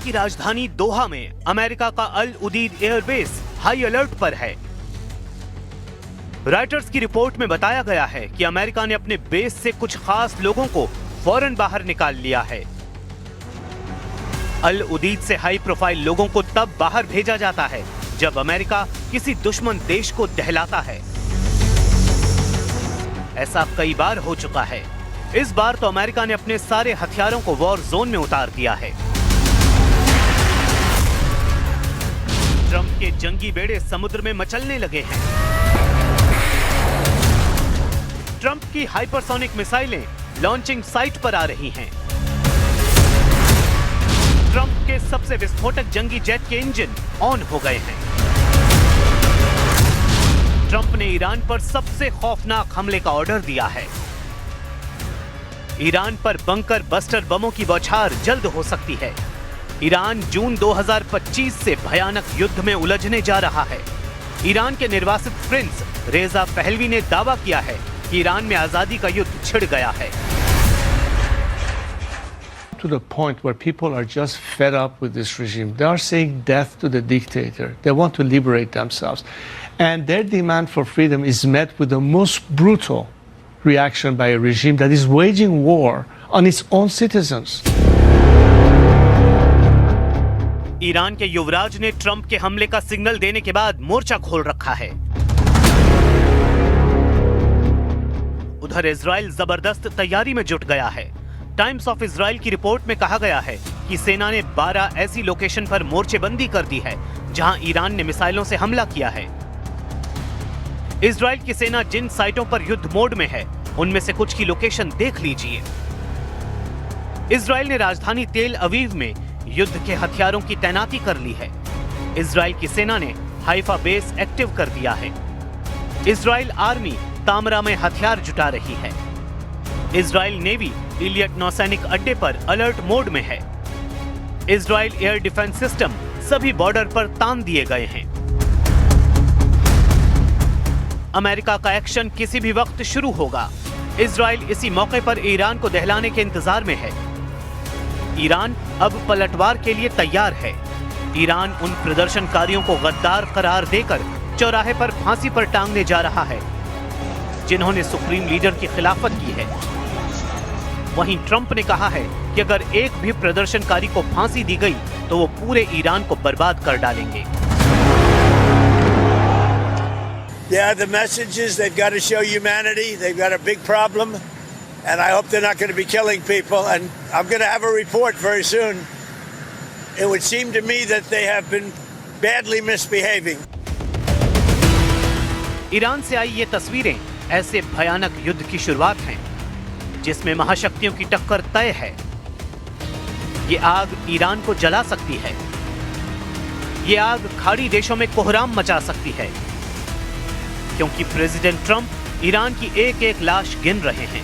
की राजधानी दोहा में अमेरिका का अल उदीद एयरबेस हाई अलर्ट पर है। रॉयटर्स की रिपोर्ट में बताया गया है कि अमेरिका ने अपने बेस से कुछ खास लोगों को फौरन बाहर निकाल लिया है। अल उदीद से हाई प्रोफाइल लोगों को तब बाहर भेजा जाता है जब अमेरिका किसी दुश्मन देश को दहलाता है। ऐसा कई बार हो चुका है। इस बार तो अमेरिका ने अपने सारे हथियारों को वॉर जोन में उतार दिया है। ट्रंप के जंगी बेड़े समुद्र में मचलने लगे हैं। ट्रंप की हाइपरसोनिक मिसाइलें लॉन्चिंग साइट पर आ रही हैं। ट्रंप के सबसे विस्फोटक जंगी जेट के इंजन ऑन हो गए हैं। ट्रंप ने ईरान पर सबसे खौफनाक हमले का ऑर्डर दिया है। ईरान पर बंकर बस्टर बमों की बौछार जल्द हो सकती है। ईरान जून 2025 से भयानक युद्ध में उलझने जा रहा है। ईरान के निर्वासित प्रिंस रेजा पहलवी ने दावा किया है कि ईरान में आजादी का युद्ध छिड़ गया है। To the point where people are just fed up with this regime. They are saying death to the dictator. They want to liberate themselves. And their demand for freedom is met with the most brutal reaction by a regime that is waging war on its own citizens. Iran के युवराज ने Trump के हमले का signal देने के बाद मोर्चा खोल रखा है। उधर इजराइल जबरदस्त तैयारी में जुट गया है। टाइम्स ऑफ इजराइल की रिपोर्ट में कहा गया है कि सेना ने 12 ऐसी लोकेशन पर मोर्चेबंदी कर दी है जहां ईरान ने मिसाइलों से हमला किया है। इजराइल की सेना जिन साइटों पर युद्ध मोड में है उनमें से कुछ की लोकेशन देख लीजिए। इजराइल ने राजधानी तेल अवीव में युद्ध के हथियारों की तैनाती कर ली है। इजराइल की सेना ने हाइफा बेस एक्टिव कर दिया है। इजराइल आर्मी तामरा में हथियार जुटा रही है। इजराइल नेवी इलियट नौसैनिक अड्डे पर अलर्ट मोड में है। इजराइल एयर डिफेंस सिस्टम सभी बॉर्डर पर तान दिए गए हैं। अमेरिका का एक्शन किसी भी वक्त शुरू होगा। इजराइल इसी मौके पर ईरान को दहलाने के इंतजार में है। ईरान अब पलटवार के लिए तैयार है। ईरान उन प्रदर्शनकारियों को गद्दार करार देकर चौराहे पर फांसी पर टांगने जा रहा है जिन्होंने सुप्रीम लीडर की खिलाफत की है। वहीं ट्रंप ने कहा है कि अगर एक भी प्रदर्शनकारी को फांसी दी गई तो वो पूरे ईरान को बर्बाद कर डालेंगे। Yeah, the message is they've got to show humanity. They've got a big problem, and I hope they're not going to be killing people. And I'm going to have a report very soon. It would seem to me that they have been badly misbehaving. Iran से आई ये तस्वीरें ऐसे भयानक युद्ध की शुरुआत हैं जिसमें महाशक्तियों की टक्कर तय है। ये आग ईरान को जला सकती है। ये आग खाड़ी देशों में कोहराम मचा सकती है क्योंकि प्रेसिडेंट ट्रंप ईरान की एक एक लाश गिन रहे हैं।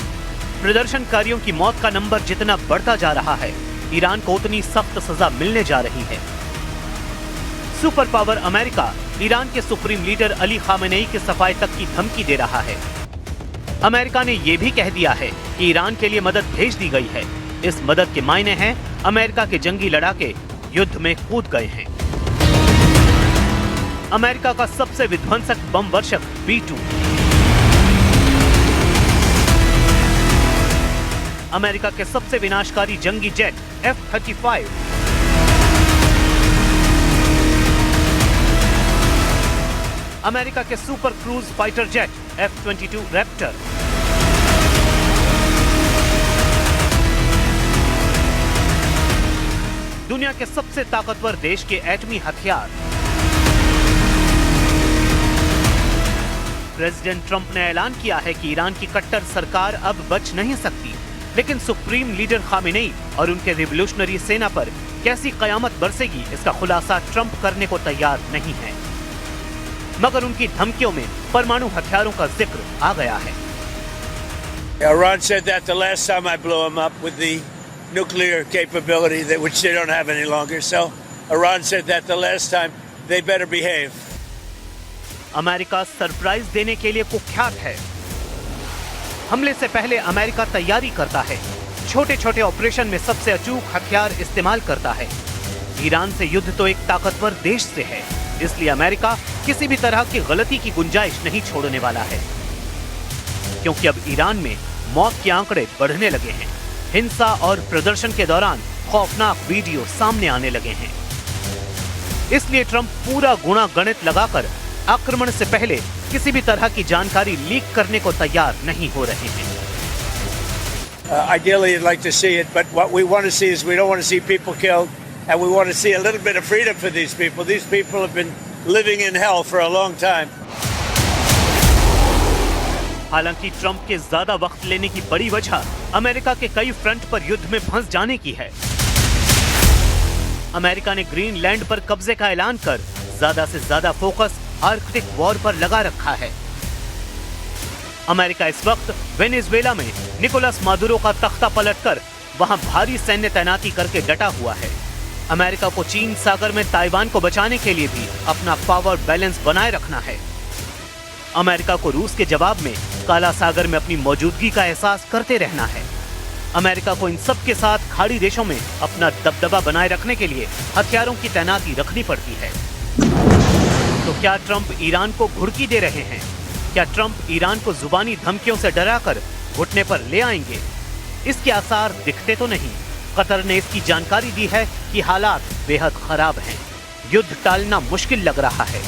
प्रदर्शनकारियों की मौत का नंबर जितना बढ़ता जा रहा है ईरान को उतनी सख्त सजा मिलने जा रही है। सुपर पावर अमेरिका ईरान के सुप्रीम लीडर अली खामेनेई के सफाए तक की धमकी दे रहा है। अमेरिका ने यह भी कह दिया है कि ईरान के लिए मदद भेज दी गई है। इस मदद के मायने हैं अमेरिका के जंगी लड़ाके युद्ध में कूद गए हैं। अमेरिका का सबसे विध्वंसक बम वर्षक B-2, अमेरिका के सबसे विनाशकारी जंगी जेट F-35, अमेरिका के super cruise fighter jet F-22 Raptor, दुनिया के सबसे ताकतवर देश के एटमी हथियार। प्रेसिडेंट ट्रंप ने ऐलान किया है कि ईरान की कट्टर सरकार अब बच नहीं सकती, लेकिन सुप्रीम लीडर खामेनेई और उनके रिवॉल्यूशनरी सेना पर कैसी कयामत बरसेगी इसका खुलासा ट्रंप करने को तैयार नहीं है। मगर उनकी धमकियों में परमाणु हथियारों का जिक्र आ गया है। Iran said that the last time I blew them up with the nuclear capability, which they don't have any longer. So Iran said that the last time. They better behave. America surprise देने के लिए कुख्यात है। हमले से पहले America तैयारी करता है। छोटे छोटे ऑपरेशन में सबसे अचूक हथियार इस्तेमाल करता है। ईरान से युद्ध तो एक ताकतवर देश से है, इसलिए अमेरिका किसी भी तरह की गलती की गुंजाइश नहीं छोड़ने वाला है, क्योंकि अब ईरान में मौत के आंकड़े बढ़ने लगे हैं। हिंसा और प्रदर्शन के दौरान खौफनाक वीडियो सामने आने लगे हैं। इसलिए ट्रंप पूरा गुणा गणित लगाकर आक्रमण से पहले किसी भी तरह की जानकारी लीक करने को तैयार नहीं हो रहे हैं। Ideally, I'd like to see it, but what we want to see is we don't want to see people killed, and we want to see a little bit of freedom for these people. These people have been living in hell for a long time. हालांकि Trump के ज्यादा वक्त लेने की बड़ी वजह America के कई फ्रंट पर युद्ध में फंस जाने की है। अमेरिका ने ग्रीनलैंड पर कब्जे का ऐलान कर ज्यादा से ज्यादा फोकस आर्कटिक वॉर पर लगा रखा है। अमेरिका इस वक्त वेनेजुएला में निकोलस मादुरो का तख्ता पलटकर वहां भारी सैन्य तैनाती करके डटा हुआ है। अमेरिका को चीन सागर में ताइवान को बचाने के लिए भी अपना पावर बैलेंस बनाए रखना है। अमेरिका को रूस के जवाब में काला सागर में अपनी मौजूदगी का एहसास करते रहना है। अमेरिका को इन सब के साथ खाड़ी देशों में अपना दबदबा बनाए रखने के लिए हथियारों की तैनाती रखनी पड़ती है। तो क्या ट्रंप ईरान को घुड़की दे रहे हैं? क्या ट्रंप ईरान को जुबानी धमकियों से डराकर घुटने पर ले आएंगे? इसके आसार दिखते तो नहीं। कतर ने इसकी जानकारी दी है कि हालात बेहद खराब हैं। युद्ध टालना मुश्किल लग रहा है।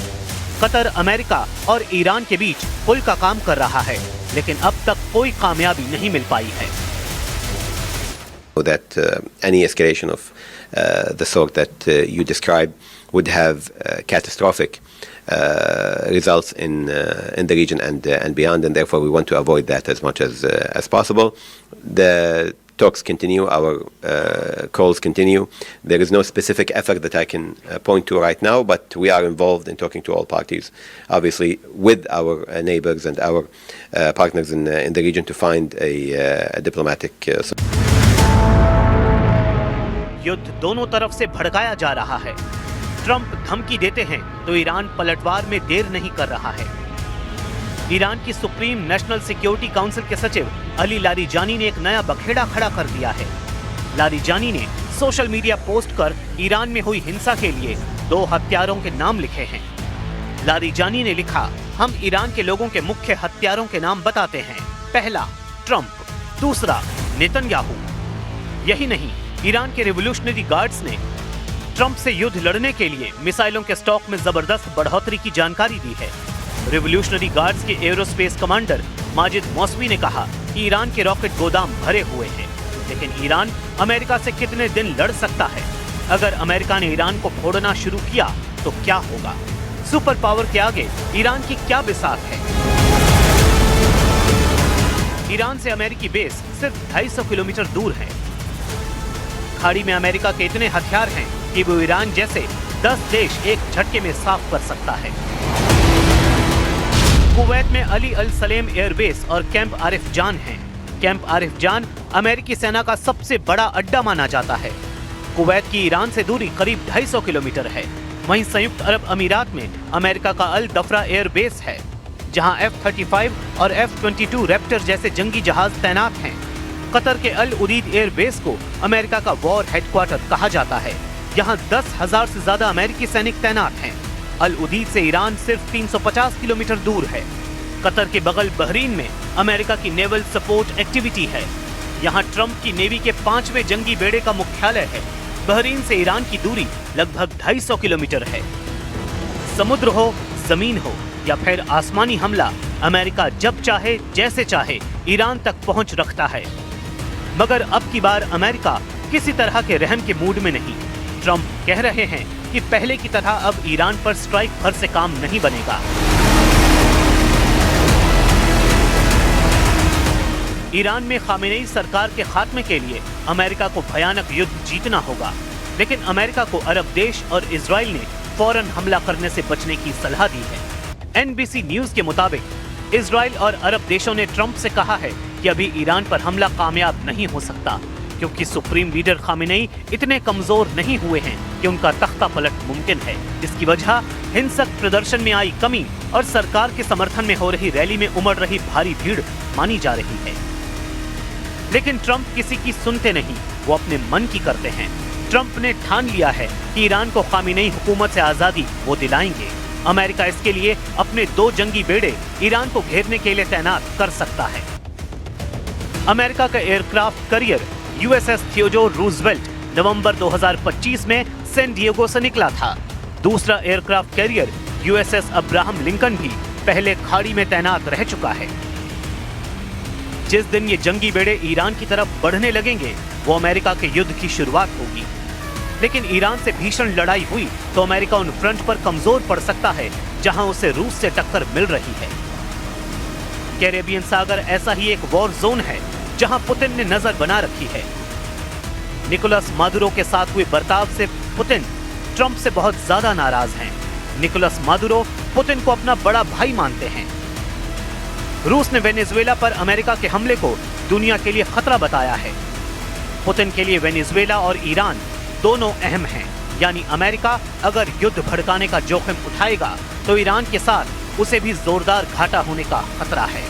कतर अमेरिका और ईरान के बीच पुल का काम कर रहा है, लेकिन अब तक कोई कामयाबी नहीं मिल पाई है। That any escalation of the sort that you described would have catastrophic results in the region and beyond, and therefore we want to avoid that as much as possible. The talks continue, our calls continue. There is no specific effort that I can point to right now, but we are involved in talking to all parties, obviously with our neighbors and our partners in the region to find a diplomatic solution. युद्ध दोनों तरफ से भड़काया जा रहा है। Trump धमकी देते हैं तो ईरान पलटवार में देर नहीं कर रहा है। ईरान की सुप्रीम नेशनल सिक्योरिटी काउंसिल के सचिव अली लारीजानी ने एक नया बखेड़ा खड़ा कर दिया है। लारीजानी ने सोशल मीडिया पोस्ट कर ईरान में हुई हिंसा के लिए 2 हत्यारों के नाम लिखे हैं। लारीजानी ने लिखा, हम ईरान के लोगों के मुख्य हत्यारों के नाम बताते हैं। पहला ट्रंप, दूसरा नेतन्याहू। यही नहीं, ईरान के रिवॉल्यूशनरी गार्ड्स ने ट्रंप से युद्ध लड़ने के लिए मिसाइलों के स्टॉक में जबरदस्त बढ़ोतरी की जानकारी दी है। रिवॉल्यूशनरी गार्ड्स के एरोस्पेस कमांडर माजिद मौसवी ने कहा कि ईरान के रॉकेट गोदाम भरे हुए हैं, लेकिन ईरान अमेरिका से कितने दिन लड़ सकता है? अगर अमेरिका ने ईरान को फोड़ना शुरू किया तो क्या होगा? सुपर पावर के आगे ईरान की क्या बिसात है? ईरान से अमेरिकी बेस सिर्फ 250 किलोमीटर दूर है। खाड़ी में अमेरिका के इतने हथियार हैं कि वो ईरान जैसे 10 देश एक झटके में साफ कर सकता है। कुवैत में अली अल सलेम एयरबेस और कैंप आरिफ जान हैं। कैंप आरिफ जान अमेरिकी सेना का सबसे बड़ा अड्डा माना जाता है। कुवैत की ईरान से दूरी करीब 250 किलोमीटर है। वहीं संयुक्त अरब अमीरात में अमेरिका का अल दफरा एयरबेस है, जहां F-35 और F-22 रैप्टर जैसे जंगी जहाज तैनात हैं। कतर के अल उदीद एयरबेस को अमेरिका का वॉर हेडक्वार्टर कहा जाता है। यहाँ 10,000 से ज्यादा अमेरिकी सैनिक तैनात हैं। अल उदीद से ईरान सिर्फ 350 किलोमीटर दूर है। कतर के बगल बहरीन में अमेरिका की नेवल सपोर्ट एक्टिविटी है। यहाँ ट्रंप की नेवी के 5वें जंगी बेड़े का मुख्यालय है। बहरीन से ईरान की दूरी लगभग 250 किलोमीटर है। समुद्र हो, जमीन हो या फिर आसमानी हमला, अमेरिका जब चाहे जैसे चाहे ईरान तक पहुंच रखता है। मगर अब की बार अमेरिका किसी तरह के रहम के मूड में नहीं। ट्रंप कह रहे हैं कि पहले की तरह अब ईरान पर स्ट्राइक भर से काम नहीं बनेगा। ईरान में खामेनेई सरकार के खात्मे के लिए अमेरिका को भयानक युद्ध जीतना होगा, लेकिन अमेरिका को अरब देश और इजराइल ने फौरन हमला करने से बचने की सलाह दी है। NBC न्यूज के मुताबिक इजराइल और अरब देशों ने ट्रंप से कहा है कि अभी ईरान पर हमला कामयाब नहीं हो सकता, क्योंकि सुप्रीम लीडर खामेनेई इतने कमजोर नहीं हुए हैं कि उनका तख्ता पलट मुमकिन है। इसकी वजह हिंसक प्रदर्शन में आई कमी और सरकार के समर्थन में हो रही रैली में उमड़ रही भारी भीड़ मानी जा रही है। लेकिन ट्रंप किसी की सुनते नहीं, वो अपने मन की करते हैं। ट्रंप ने ठान लिया है कि ईरान को खामेनेई हुकूमत से आजादी वो दिलाएंगे। अमेरिका इसके लिए अपने 2 जंगी बेड़े ईरान को घेरने के लिए तैनात कर सकता है। अमेरिका का aircraft carrier USS Theodore Roosevelt नवंबर 2025 में सैन डिएगो से निकला था। दूसरा aircraft carrier USS Abraham Lincoln भी पहले खाड़ी में तैनात रह चुका है। जिस दिन ये जंगी बेड़े ईरान की तरफ बढ़ने लगेंगे वो अमेरिका के युद्ध की शुरुआत होगी। लेकिन ईरान से भीषण लड़ाई हुई तो अमेरिका उन फ्रंट पर कमजोर पड़ सकता है जहां उसे रूस से टक्कर मिल रही है। कैरेबियन सागर ऐसा ही एक वॉर जोन है जहां पुतिन ने नजर बना रखी है। निकोलस मादुरो के साथ हुए बर्ताव से पुतिन ट्रंप से बहुत ज्यादा नाराज हैं। निकोलस मादुरो पुतिन को अपना बड़ा भाई मानते हैं। रूस ने वेनेजुएला पर अमेरिका के हमले को दुनिया के लिए खतरा बताया है। पुतिन के लिए वेनेजुएला और ईरान दोनों अहम हैं, यानी अमेरिका अगर युद्ध भड़काने का जोखिम उठाएगा तो ईरान के साथ उसे भी जोरदार घाटा होने का खतरा है।